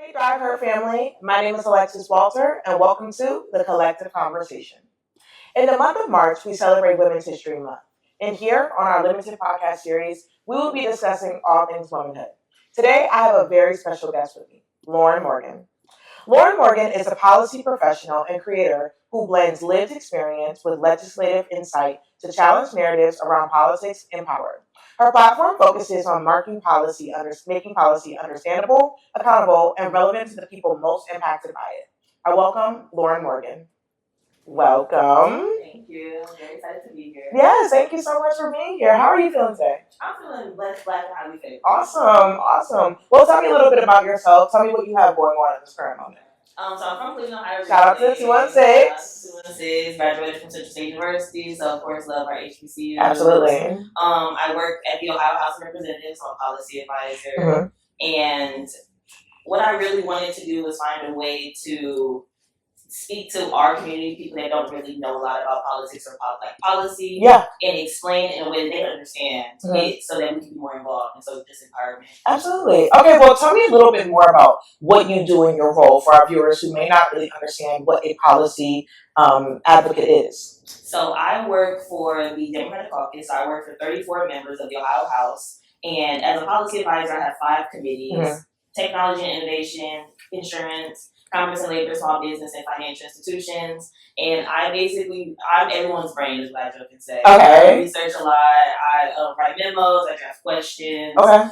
Hey, Drive Her family. My name is Alexis Walter, and welcome to the Collective Conversation. In the month of March, we celebrate Women's History Month. And here on our limited podcast series, we will be discussing all things womanhood. Today, I have a very special guest with me, Lauren Morgan. Lauren Morgan is a policy professional and creator who blends lived experience with legislative insight to challenge narratives around politics and power. Her platform focuses on making policy understandable, accountable, and relevant to the people most impacted by it. I welcome Lauren Morgan. Welcome. Thank you. I'm very excited to be here. Yes, thank you so much for being here. How are you feeling today? I'm feeling blessed, glad, and highly favored. Awesome. Well, tell me a little bit about yourself. Tell me what you have going on in this current moment. So I'm from Cleveland, Ohio. Shout out to 216. 216, graduated from Central State University, so of course love our HBCUs. Absolutely. I work at the Ohio House of Representatives, so I'm a policy advisor. And what I really wanted to do was find a way to speak to our community, people that don't really know a lot about politics or policy, and explain it in a way that they understand it so that we can be more involved. And so just empowerment. Absolutely. Okay, well, tell me a little bit more about what you do in your role for our viewers who may not really understand what a policy advocate is. So I work for the Democratic Caucus. I work for 34 members of the Ohio House. And as a policy advisor, I have 5 committees: technology and innovation, insurance, commerce and labor, small business, and financial institutions. And I'm everyone's brain, is what I joke and say. Okay. I research a lot. I write memos. I draft questions. Okay.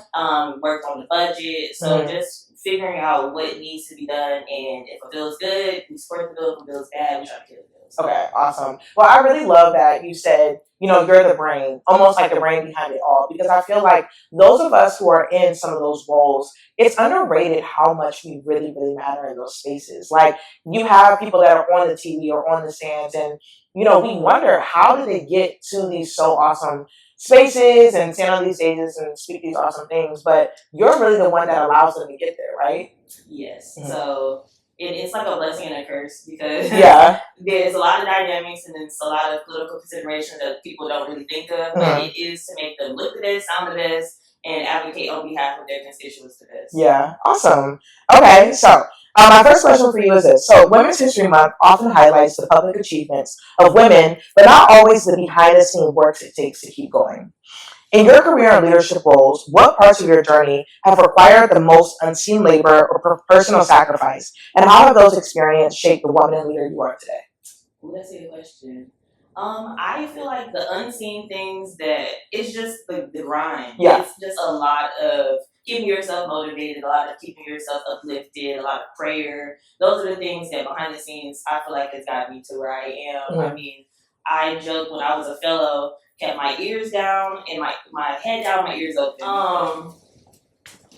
Worked on the budget. So just figuring out what needs to be done. And if a bill is good, we support the bill. If a bill is bad, we try to kill the bill. Okay, awesome. Well, I really love that you said, you're the brain, almost like the brain behind it all, because I feel like those of us who are in some of those roles, it's underrated how much we really, really matter in those spaces. Like, you have people that are on the TV or on the stands, and, we wonder, how do they get to these so awesome spaces and stand on these stages and speak these awesome things? But you're really the one that allows them to get there, right? Yes. So it's like a blessing and a curse, because there's a lot of dynamics and it's a lot of political consideration that people don't really think of. But it is to make them look the best, sound the best, and advocate on behalf of their constituents the best. Yeah, awesome. Okay, so my first question for you is this. So Women's History Month often highlights the public achievements of women, but not always the behind-the-scenes work it takes to keep going. In your career and leadership roles, what parts of your journey have required the most unseen labor or personal sacrifice? And how have those experiences shaped the woman and leader you are today? That's a good question. I feel like the unseen things that it's just the grind. Yeah. It's just a lot of keeping yourself motivated, a lot of keeping yourself uplifted, a lot of prayer. Those are the things that behind the scenes I feel like has got me to where I am. I mean, I joke when I was a fellow, kept my ears down and my head down, my ears open.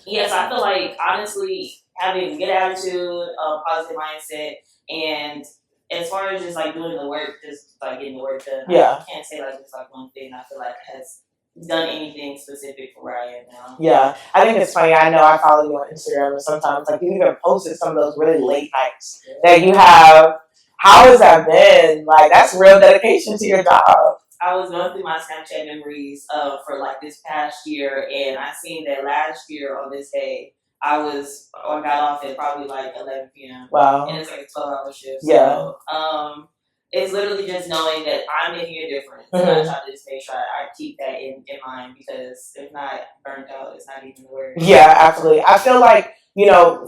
Yes, I feel like honestly having a good attitude, positive mindset, and as far as just like doing the work, just like getting the work done. I can't say like it's like one thing I feel like has done anything specific for where I am now. Yeah, I think it's funny. I know I follow you on Instagram, and sometimes like you even posted some of those really late nights that you have. How has that been? Like, that's real dedication to your job. I was going through my Snapchat memories for like this past year, and I seen that last year on this day, I got off at probably like 11 p.m. Wow. And it's like a 12-hour shift. Yeah. So, it's literally just knowing that I'm making a difference. And I try to just make sure I keep that in mind, because if not, burnt out is not even the word. Yeah, absolutely. I feel like,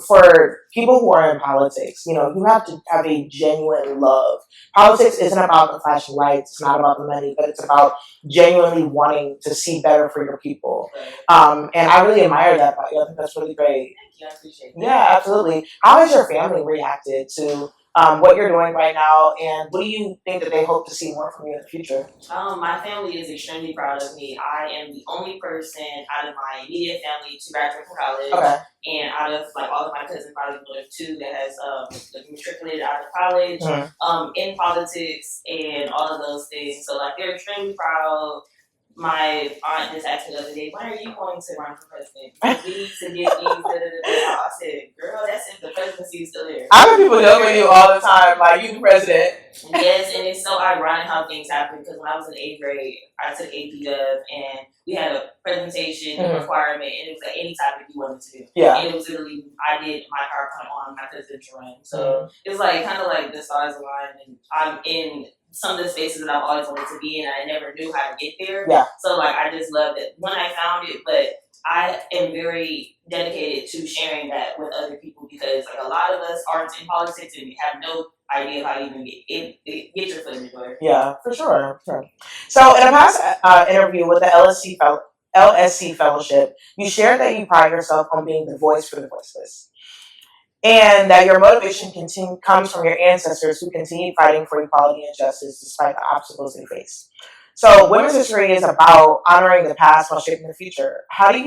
for people who are in politics, you have to have a genuine love. Politics isn't about the flashing lights. It's not about the money, but it's about genuinely wanting to see better for your people. And I really admire that about you. I think that's really great. Thank you. I appreciate that. Yeah, absolutely. How has your family reacted to what you're doing right now, and what do you think that they hope to see more from you in the future? My family is extremely proud of me. I am the only person out of my immediate family to graduate from college. Okay. And out of like all of my cousins, probably one of 2 that has matriculated out of college, in politics and all of those things. So like they're extremely proud. my aunt just asked me the other day, when are you going to run for president? Because we need to get these, I said, girl, that's if the presidency is still there. I have people joke with you all the time, like, you the president. Yes, and it's so ironic how things happen, because when I was in 8th grade, I took AP Gov, and we had a presentation requirement, and it was like any topic you wanted to do. Yeah. And it was literally, I did my PowerPoint on my presidential run. So it's like kind of like the stars align, and I'm in some of the spaces that I've always wanted to be in. I never knew how to get there. Yeah. So like I just loved it when I found it, but I am very dedicated to sharing that with other people, because like a lot of us aren't in politics and have no idea how you even get your foot in the door. Yeah, for sure. So in a past interview with the LSC Fellowship, you shared that you pride yourself on being the voice for the voiceless, and that your motivation comes from your ancestors who continue fighting for equality and justice despite the obstacles they face. So women's history is about honoring the past while shaping the future. How do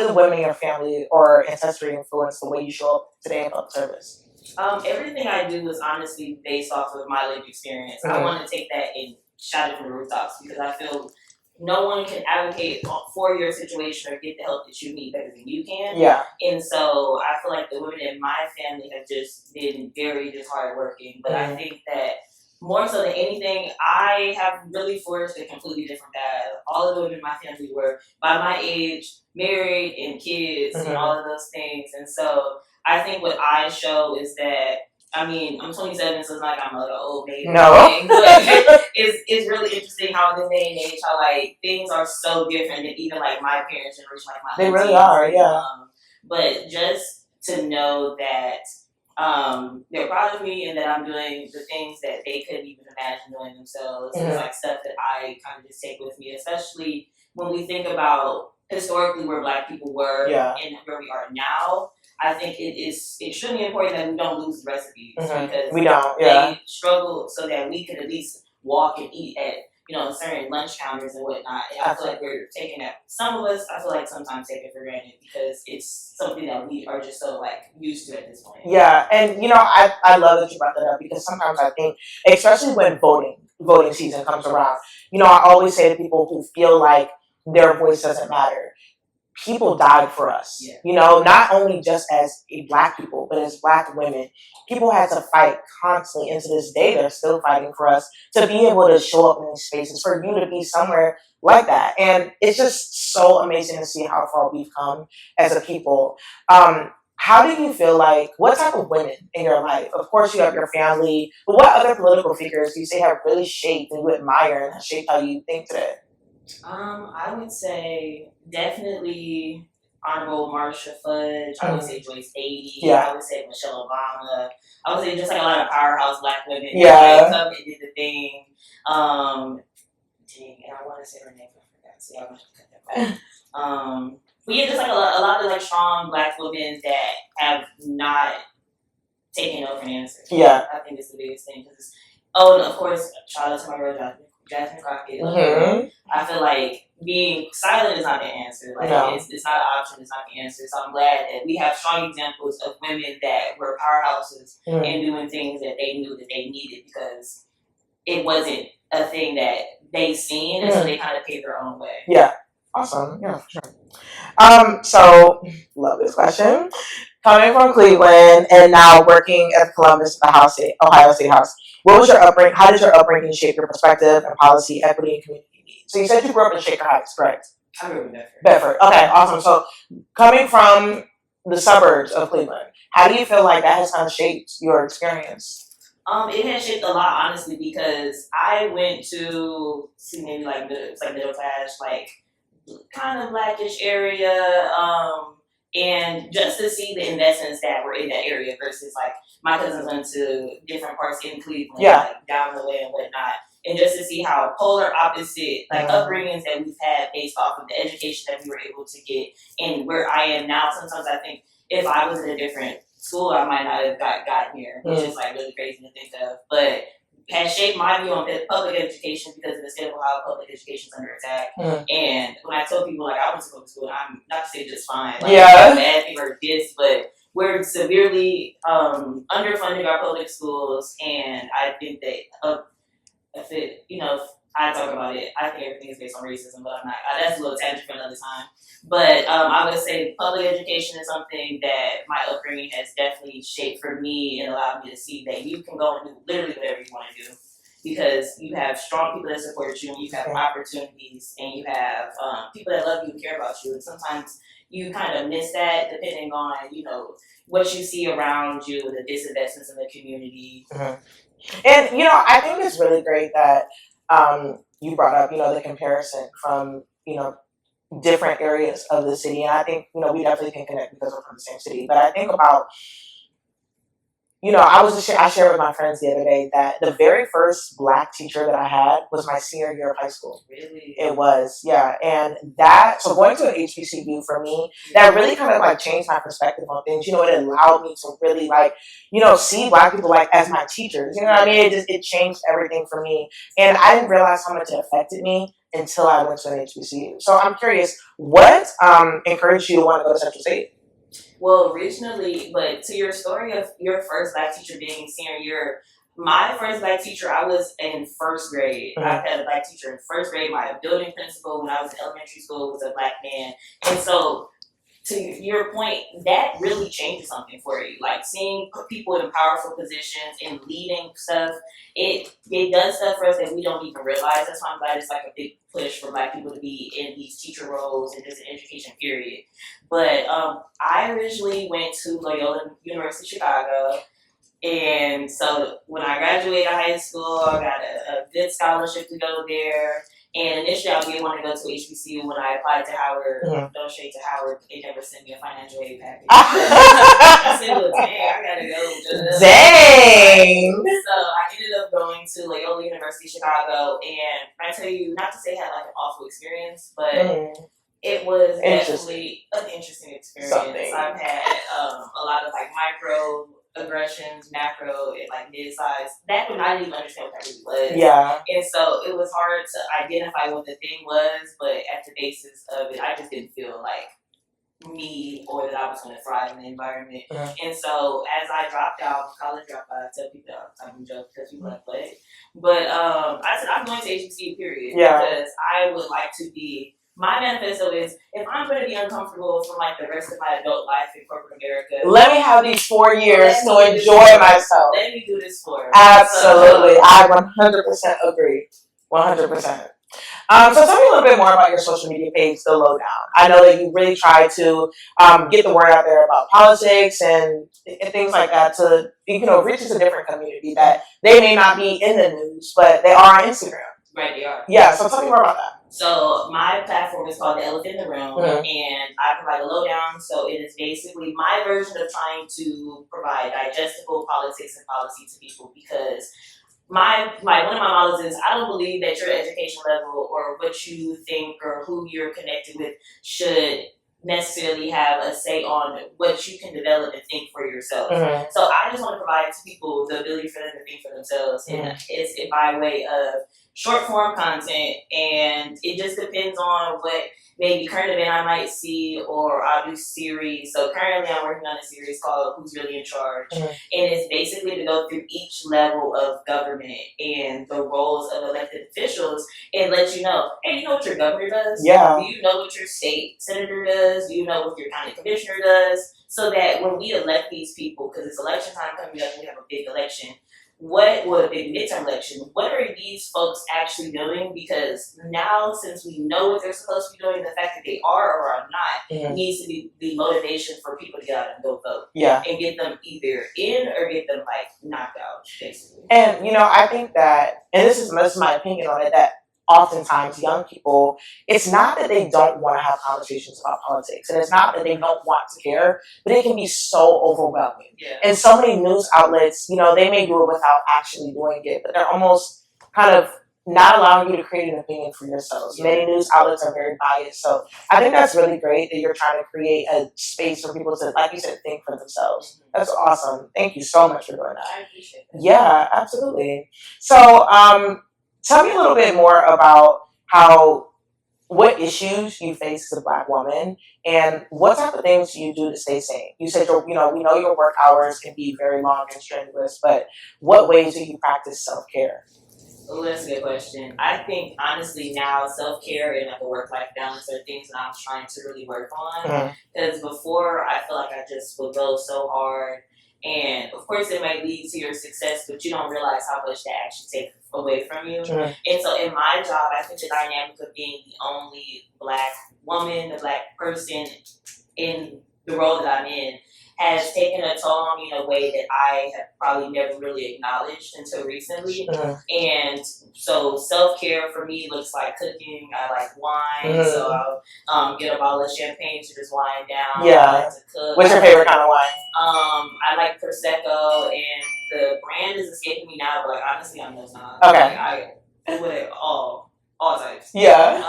the women in your family or ancestry influence the way you show up today in public service? Everything I do is honestly based off of my lived experience. I want to take that and shout it from the rooftops, because I feel no one can advocate for your situation or get the help that you need better than you can. Yeah. And so I feel like the women in my family have just been very just hardworking. But I think that more so than anything, I have really forged a completely different path. All of the women in my family were by my age, married and kids and all of those things. And so I think what I show is that, I mean, I'm 27, so it's not like I'm like an old maid. No. But it's really interesting how in this day and age, how like things are so different than even like my parents' generation, like my They really are, yeah. But just to know that they're proud of me and that I'm doing the things that they couldn't even imagine doing themselves. It's like stuff that I kind of just take with me, especially when we think about historically where Black people were and where we are now. I think it is extremely important that we don't lose the recipes, because we don't. They struggle so that we can at least walk and eat at certain lunch counters and whatnot. And I feel like we're taking that. Some of us, I feel like sometimes take it for granted, because it's something that we are just so like used to at this point. Yeah, and I love that you brought that up, because sometimes I think, especially when voting season comes around, I always say to people who feel like their voice doesn't matter, people died for us. Not only just as Black people, but as Black women. People had to fight constantly, and to this day, they're still fighting for us to be able to show up in these spaces, for you to be somewhere like that. And it's just so amazing to see how far we've come as a people. How do you feel like, what type of women in your life? Of course, you have your family, but what other political figures do you say have really shaped and you admire and have shaped how you think today? I would say definitely Honorable Marsha Fudge. I would say Joyce Beatty. I would say Michelle Obama. I would say just like a lot of powerhouse Black women. That come and did the thing. And I want to say her name. I forgot. So I'm gonna cut that off. But yeah, just like a lot of like strong Black women that have not taken no for an answer. I think it's the biggest thing. And of course, shout out to my girl Jasmine Crockett. I feel like being silent is not the answer. Like it's not an option. It's not the answer. So I'm glad that we have strong examples of women that were powerhouses and doing things that they knew that they needed, because it wasn't a thing that they seen, and so they kind of paved their own way. Yeah. Awesome. Yeah, for sure. So love this question. Coming from Cleveland and now working at Columbus, Ohio State House, what was your upbringing? How did your upbringing shape your perspective and policy, equity, and community needs? So you said you grew up in Shaker Heights, correct? I grew up in Bedford. Bedford. Okay, awesome. So coming from the suburbs of Cleveland, how do you feel like that has kind of shaped your experience? It has shaped a lot, honestly, because I went to maybe like middle class, like kind of Blackish area, and just to see the investments that were in that area versus like my cousins went to different parts in Cleveland, like down the way and whatnot, and just to see how polar opposite like upbringings that we've had based off of the education that we were able to get, and where I am now. Sometimes I think if I was in a different school, I might not have gotten here, which is like really crazy to think of, but has shaped my view on public education, because in the state of Ohio, public education is under attack. And when I tell people like I went to public school, I'm not to say just fine, like bad thing or this, but we're severely underfunding our public schools, and I think that if I talk about it. I think everything is based on racism, but I'm not. That's a little tangent for another time. But I would say public education is something that my upbringing has definitely shaped for me and allowed me to see that you can go and do literally whatever you want to do because you have strong people that support you, and you have opportunities, and you have people that love you and care about you. And sometimes you kind of miss that depending on what you see around you, the disinvestments in the community. And I think it's really great that you brought up the comparison from different areas of the city, and I think we definitely can connect because we're from the same city. But I think about I shared with my friends the other day that the very first Black teacher that I had was my senior year of high school. Really? It was, yeah. And so going to an HBCU for me, that really kind of like changed my perspective on things. It allowed me to really see Black people as my teachers. You know what I mean? It changed everything for me. And I didn't realize how much it affected me until I went to an HBCU. So I'm curious, what encouraged you to want to go to Central State? Well, originally, but to your story of your first Black teacher being senior year, my first Black teacher, I was in first grade. I've had a Black teacher in first grade. My building principal when I was in elementary school was a Black man. And so, to your point, that really changes something for you. Like seeing people in powerful positions and leading stuff, it does stuff for us that we don't even realize. That's why I'm glad it's like a big push for Black people to be in these teacher roles and just an education period. But I originally went to Loyola University Chicago. And so when I graduated high school, I got a good scholarship to go there. And initially, I didn't want to go to HBCU when I applied to Howard. Don't shade to Howard. They never sent me a financial aid package. I said, well, dang, I got to go. Dang! So I ended up going to Loyola University Chicago. And I tell you, not to say I had like an awful experience, but it was definitely an interesting experience. I've had a lot of like micro aggressions, macro, and like mid-size. Back when I didn't even understand what that really was. Yeah. And so it was hard to identify what the thing was, but at the basis of it, I just didn't feel like me or that I was going to thrive in the environment. And so as I dropped out, college dropout, I tell people I'm joking because people like play. But I said I'm going to HBCU period because I would like to be. My manifesto is if I'm going to be uncomfortable for like the rest of my adult life in corporate America, let me have these 4 years to enjoy myself. Let me do this for absolutely. I 100% agree. 100%. So tell me a little bit more about your social media page, The Lowdown. I know that you really try to get the word out there about politics and things like that to reach a different community that they may not be in the news, but they are on Instagram. Right, they are. Yeah. So tell me more about that. So my platform is called The Elephant in the Room, and I provide a lowdown. So it is basically my version of trying to provide digestible politics and policy to people because one of my models is I don't believe that your education level or what you think or who you're connected with should necessarily have a say on what you can develop and think for yourself. So I just want to provide to people the ability for them to think for themselves, and it's by way of short form content, and it just depends on what maybe current event I might see, or I'll do series. So currently I'm working on a series called Who's Really in Charge? And it's basically to go through each level of government and the roles of elected officials and let you know, hey, you know what your governor does? Yeah. Do you know what your state senator does? Do you know what your county commissioner does? So that when we elect these people, because it's election time coming up, we have a big election, a big midterm election, what are these folks actually doing? Because now, since we know what they're supposed to be doing, the fact that they are or are not needs to be the motivation for people to get out and go vote. Yeah. And get them either in or get them like knocked out, basically. And I think that, and this is my opinion on it, that oftentimes young people, it's not that they don't want to have conversations about politics, and it's not that they don't want to care, but it can be so overwhelming. Yeah. And so many news outlets, they may do it without actually doing it, but they're almost kind of not allowing you to create an opinion for yourselves. Yeah. Many news outlets are very biased. So I think that's really great that you're trying to create a space for people to, like you said, think for themselves. That's awesome. Thank you so much for doing that. I appreciate it. Yeah, absolutely. So, tell me a little bit more about what issues you face as a Black woman and what type of things you do to stay sane. You said, we know your work hours can be very long and strenuous, but what ways do you practice self-care? Oh, that's a good question. I think honestly now self care and like a work life balance are things that I'm trying to really work on. Because before I feel like I just would go so hard, and of course it might lead to your success, but you don't realize how much that actually takes away from you. And so in my job, I think the dynamic of being the only black woman, the black person in the role that I'm in has taken a toll on me in a way that I have probably never really acknowledged until recently. And so self care for me looks like cooking. I like wine, so I'll get a bottle of champagne to just wind down. Yeah. I like to cook. What's your favorite kind of wine? I like prosecco, and the brand is escaping me now, but like honestly, I'm just not. Okay. Like, I do it all types. Yeah.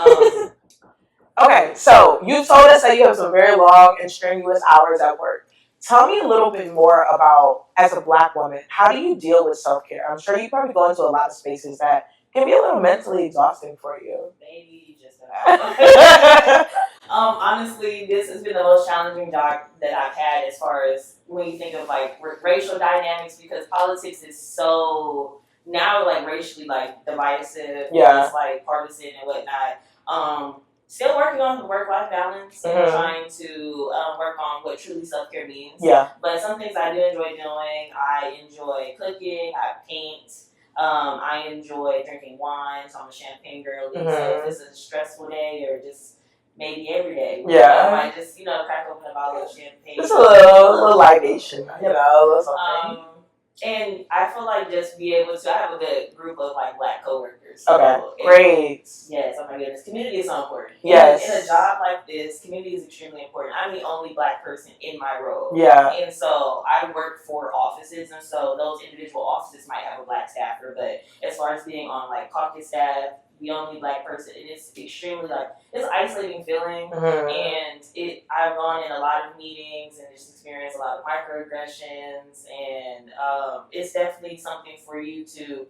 Okay, so you told us that you have some very long and strenuous hours at work. Tell me a little bit more about, as a black woman, how do you deal with self-care? I'm sure you probably go into a lot of spaces that can be a little mentally exhausting for you. Maybe just about. Honestly, this has been the most challenging job that I've had as far as when you think of like racial dynamics, because politics is so now like racially like divisive. Yeah. It's like partisan and whatnot. Still working on the work-life balance and trying to work on what truly self-care means. Yeah. But some things I do enjoy doing. I enjoy cooking. I paint. I enjoy drinking wine. So I'm a champagne girly. So if it's a stressful day or just maybe every day, I might just crack open a bottle of champagne. Just a little libation, or something. And I feel like just be able to. I have a good group of like black coworkers. Okay, great. Yes, oh my goodness, community is so important. Yes. In a job like this, community is extremely important. I'm the only black person in my role. Yeah. And so I work for offices, and so those individual offices might have a black staffer, but as far as being on like caucus staff, the only black person, and it's extremely it's an isolating feeling. And I've gone in a lot of meetings and just experienced a lot of microaggressions, and it's definitely something for you to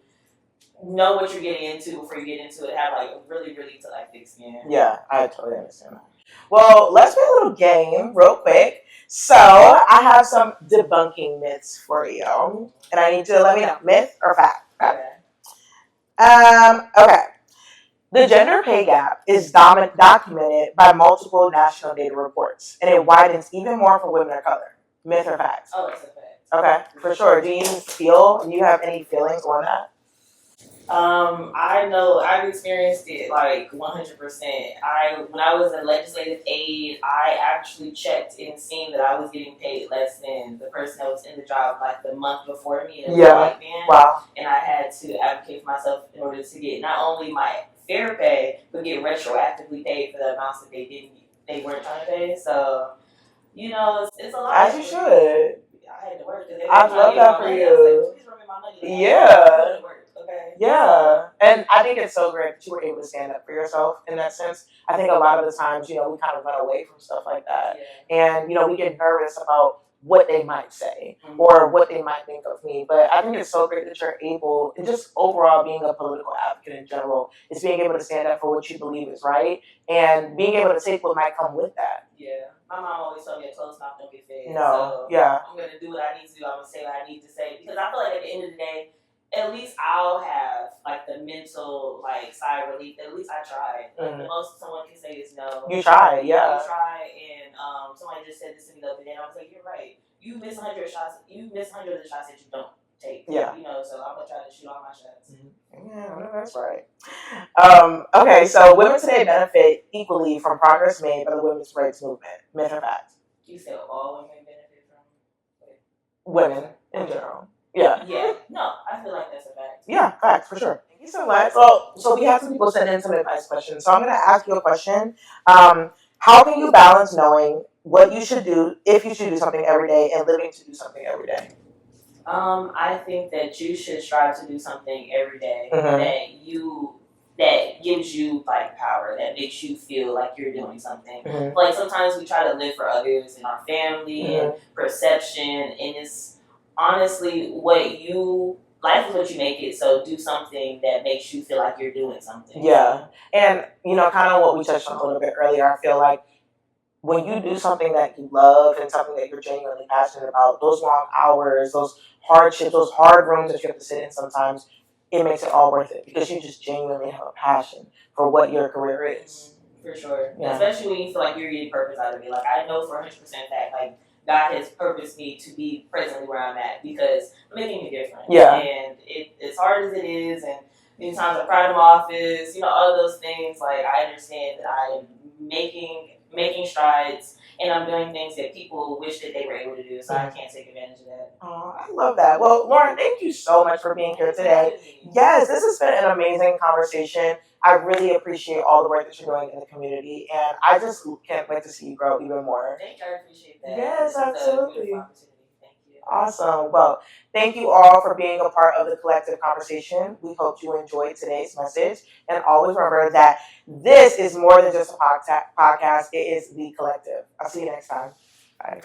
know what you're getting into before you get into it. Have really to thick skin. Yeah, I totally understand that. Well, let's play a little game real quick. So I have some debunking myths for you, and I need you to let me know, myth or fact. Okay. The gender pay gap is documented by multiple national data reports, and it widens even more for women of color. Myth or fact? Oh, it's a fact. Okay, for sure. Do you have any feelings on that? I know I've experienced it 100%. When I was a legislative aide, I actually checked and seen that I was getting paid less than the person that was in the job the month before me. And Yeah. White man. Wow. And I had to advocate for myself in order to get not only my fair pay, but get retroactively paid for the amounts that they weren't trying to pay. So, it's a lot. As you should. I had to work. I love that for you. Please remember my money. Yeah. Okay. Yeah, and I think it's so great that you were able to stand up for yourself in that sense. I think a lot of the times, we kind of run away from stuff like that. Yeah. And, we get nervous about what they might say or what they might think of me. But I think it's so great that you're able, and just overall being a political advocate in general, is being able to stand up for what you believe is right and being able to take what might come with that. Yeah. My mom always told me a closed mouth don't get fed. No, so yeah. I'm going to do what I need to do. I'm going to say what I need to say. Because I feel like at the end of the day, at least I'll have the mental sigh of relief. At least I tried. The most someone can say is no. You tried, yeah. You tried, and somebody just said this to me the other day, and I was like, you're right. You miss 100 shots. You miss 100 of the shots that you don't take. Yeah. So I'm gonna try to shoot all my shots. Yeah, that's right. Okay, so women today benefit equally from progress made by the women's rights movement. Myth or fact? You said all women benefit from women in general. Yeah. Yeah. No, I feel like that's a fact. Yeah, facts for sure. Thank you so much. Well, so we have some people send in some advice questions. So I'm going to ask you a question. How can you balance knowing what you should do, if you should do something every day, and living to do something every day? I think that you should strive to do something every day that gives you power, that makes you feel like you're doing something. Sometimes we try to live for others and our family and perception, and it's honestly life is what you make it, so do something that makes you feel like you're doing something. Yeah. And kind of what we touched on a little bit earlier, I feel like when you do something that you love and something that you're genuinely passionate about, those long hours, those hardships, those hard rooms that you have to sit in sometimes, it makes it all worth it because you just genuinely have a passion for what your career is. For sure. Yeah. Especially when you feel like you're getting purpose out of it. Like, I know for 100% fact, like, God has purposed me to be presently where I'm at because I'm making a difference. Yeah. And as hard as it is, and many times I cry in my office, all of those things, like, I understand that I'm making strides and I'm doing things that people wish that they were able to do, so I can't take advantage of that. Oh, I love that. Well, Lauren, thank you so much for being here today. Yes, this has been an amazing conversation. I really appreciate all the work that you're doing in the community, and I just can't wait to see you grow even more. Thank you, I appreciate that. Yes, absolutely. Thank you. Awesome. Well, thank you all for being a part of the collective conversation. We hope you enjoyed today's message. And always remember that this is more than just a podcast. It is the collective. I'll see you next time. Bye.